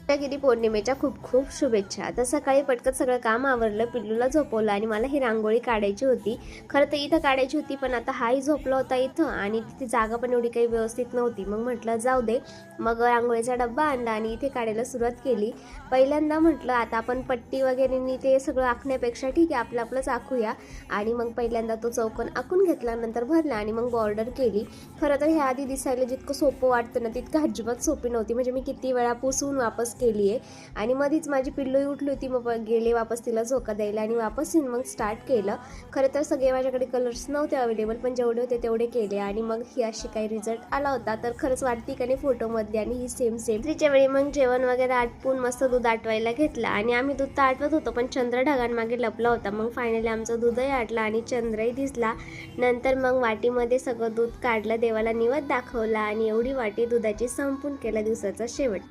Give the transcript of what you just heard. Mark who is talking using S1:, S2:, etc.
S1: किती पौर्णिमेच्या खूप खूप शुभेच्छा. तर सकाळी पटकन सगळं काम आवरलं, पिल्लूला झोपवलं आणि मला ही रांगोळी काढायची होती. खरं तर इथं काढायची होती, पण आता हाही झोपला होता इथं आणि तिथे जागा पण एवढी काही व्यवस्थित नव्हती. मग म्हटलं जाऊ दे. मग रांगोळीचा डब्बा आणला आणि इथे काढायला सुरुवात केली. पहिल्यांदा म्हटलं आता आपण पट्टी वगैरेनी ते सगळं आखण्यापेक्षा ठीक आहे आपलं आपलंच आखूया आणि मग पहिल्यांदा तो चौकोन आखून घेतला, नंतर भरला आणि मग बॉर्डर केली. खरं तर हे आधी दिसायला जितकं सोपं वाटतं ना, तितकं अजिबात सोपी नव्हती. म्हणजे मी किती वेळा पुसून वापस केली आहे आणि मध्येच माझी पिल्लूही उठली होती. मग गेले वापस तिला झोका द्यायला आणि वापस येऊन मग स्टार्ट केलं. खरं तर सगळे माझ्याकडे कलर्स नव्हते अवेलेबल, पण जेवढे होते तेवढे केले आणि मग ही अशी काही रिझल्ट आला होता. तर खरंच वाटते का नाही फोटोमध्ये आणि ही सेम सेम. तिच्या वेळी मग जेवण वगैरे आटपून मस्त दूध आटवायला घेतलं आणि आम्ही दूध तर आटवत होतो, पण चंद्र ढगांमागे लपला होता. मग फायनली आमचं दूधही आटलं आणि चंद्रही दिसला. नंतर मग वाटीमध्ये सगळं दूध काढलं, देवाला निवेद दाखवला आणि एवढी वाटी दुधाची संपून केला दिवसाचा शेवट.